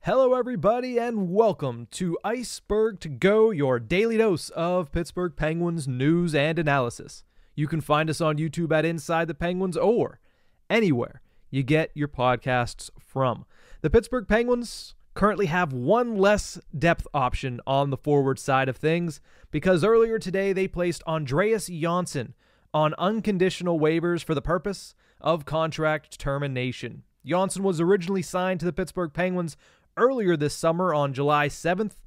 Hello, everybody, and welcome to Ice-Burgh To Go, your daily dose of Pittsburgh Penguins news and analysis. You can find us on YouTube at Inside the Penguins or anywhere you get your podcasts from. The Pittsburgh Penguins currently have one less depth option on the forward side of things because earlier today they placed Andreas Johnsson on unconditional waivers for the purpose of contract termination. Johnsson was originally signed to the Pittsburgh Penguins earlier this summer on July 7th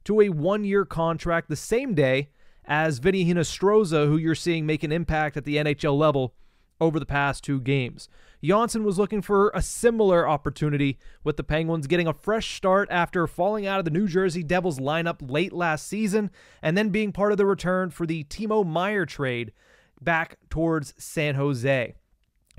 to a one-year contract the same day as Vinny Hinostroza, who you're seeing make an impact at the NHL level over the past two games. Johnsson was looking for a similar opportunity with the Penguins, getting a fresh start after falling out of the New Jersey Devils lineup late last season and then being part of the return for the Timo Meier trade back towards San Jose.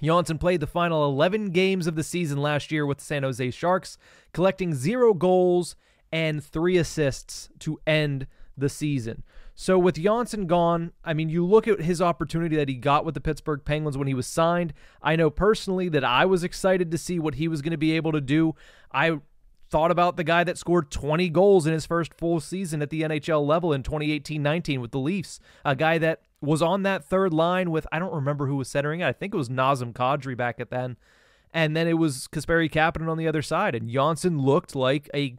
Johnsson played the final 11 games of the season last year with the San Jose Sharks, collecting 0 goals and 3 assists to end the season. So with Johnsson gone, I mean, you look at his opportunity that he got with the Pittsburgh Penguins when he was signed. I know personally that I was excited to see what he was going to be able to do. I thought about the guy that scored 20 goals in his first full season at the NHL level in 2018-19 with the Leafs, a guy that was on that third line with, I don't remember who was centering it. I think it was Nazem Kadri back at then. And then it was Kasperi Kapanen on the other side. And Johnsson looked like a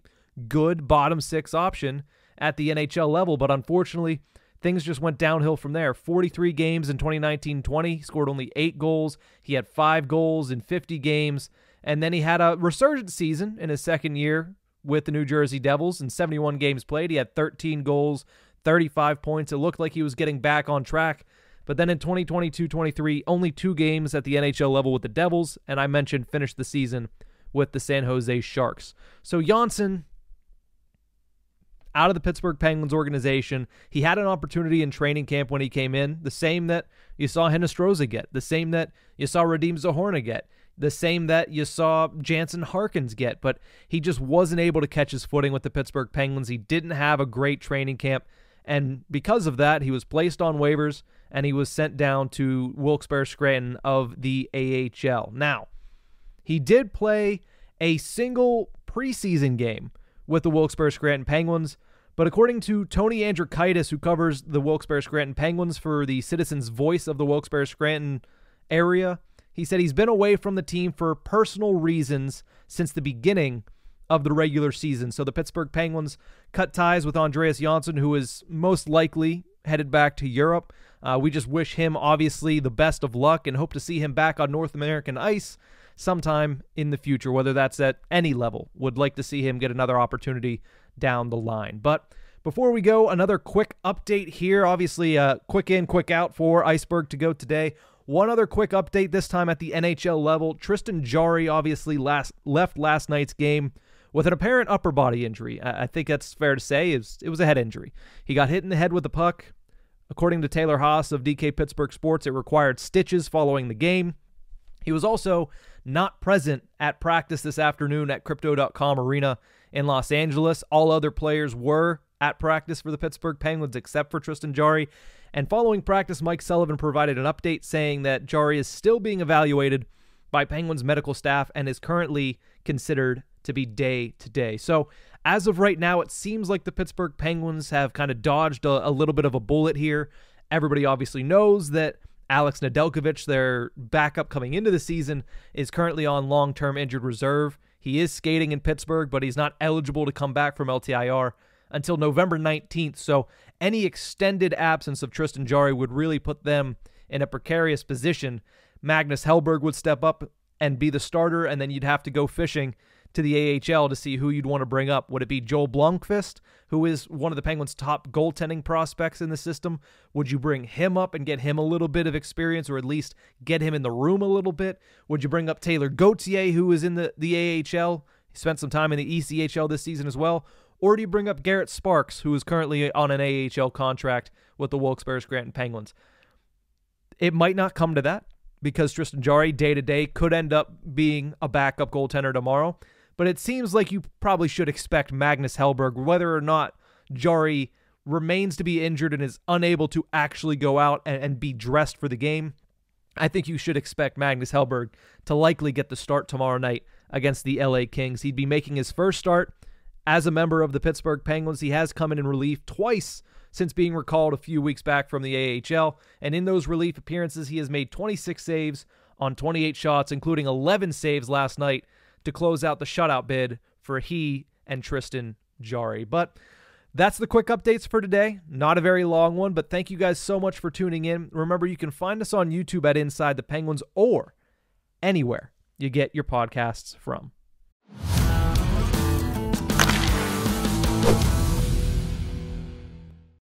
good bottom six option at the NHL level. But unfortunately, things just went downhill from there. 43 games in 2019-20, scored only 8 goals. He had 5 goals in 50 games. And then he had a resurgent season in his second year with the New Jersey Devils. In 71 games played, he had 13 goals, 35 points. It looked like he was getting back on track. But then in 2022-23, only 2 games at the NHL level with the Devils, and I mentioned finished the season with the San Jose Sharks. So Johnsson, out of the Pittsburgh Penguins organization, he had an opportunity in training camp when he came in, the same that you saw Hinostroza get, the same that you saw Radim Zohorna get, the same that you saw Jansen Harkins get, but he just wasn't able to catch his footing with the Pittsburgh Penguins. He didn't have a great training camp. And because of that, he was placed on waivers, and he was sent down to Wilkes-Barre Scranton of the AHL. Now, he did play a single preseason game with the Wilkes-Barre Scranton Penguins, but according to Tony Andrikaitis, who covers the Wilkes-Barre Scranton Penguins for the Citizens Voice of the Wilkes-Barre Scranton area, he said he's been away from the team for personal reasons since the beginning of the regular season. So the Pittsburgh Penguins cut ties with Andreas Johnsson, who is most likely headed back to Europe. We just wish him, obviously, the best of luck and hope to see him back on North American ice sometime in the future, whether that's at any level. Would like to see him get another opportunity down the line. But before we go, another quick update here. Obviously, quick in, quick out for Ice-Burgh To Go today. One other quick update, this time at the NHL level. Tristan Jarry obviously left last night's game with an apparent upper body injury. I think that's fair to say. It was a head injury. He got hit in the head with a puck. According to Taylor Haas of DK Pittsburgh Sports, it required stitches following the game. He was also not present at practice this afternoon at Crypto.com Arena in Los Angeles. All other players were at practice for the Pittsburgh Penguins except for Tristan Jarry. And following practice, Mike Sullivan provided an update saying that Jarry is still being evaluated by Penguins medical staff and is currently considered to be day-to-day. So as of right now, it seems like the Pittsburgh Penguins have kind of dodged a little bit of a bullet here. Everybody obviously knows that Alex Nedeljkovic, their backup coming into the season, is currently on long-term injured reserve. He is skating in Pittsburgh, but he's not eligible to come back from LTIR until November 19th. So any extended absence of Tristan Jarry would really put them in a precarious position. Magnus Hellberg would step up and be the starter, and then you'd have to go fishing to the AHL to see who you'd want to bring up. Would it be Joel Blomqvist, who is one of the Penguins' top goaltending prospects in the system? Would you bring him up and get him a little bit of experience, or at least get him in the room a little bit? Would you bring up Taylor Gauthier, who is in the AHL? He spent some time in the ECHL this season as well. Or do you bring up Garrett Sparks, who is currently on an AHL contract with the Wilkes-Barre Scranton Penguins? It might not come to that, because Tristan Jarry, day-to-day, could end up being a backup goaltender tomorrow. But it seems like you probably should expect Magnus Hellberg, whether or not Jarry remains to be injured and is unable to actually go out and be dressed for the game. I think you should expect Magnus Hellberg to likely get the start tomorrow night against the LA Kings. He'd be making his first start as a member of the Pittsburgh Penguins. He has come in relief twice since being recalled a few weeks back from the AHL, and in those relief appearances, he has made 26 saves on 28 shots, including 11 saves last night to close out the shutout bid for he and Tristan Jarry. But that's the quick updates for today. Not a very long one, but thank you guys so much for tuning in. Remember, you can find us on YouTube at Inside the Penguins or anywhere you get your podcasts from.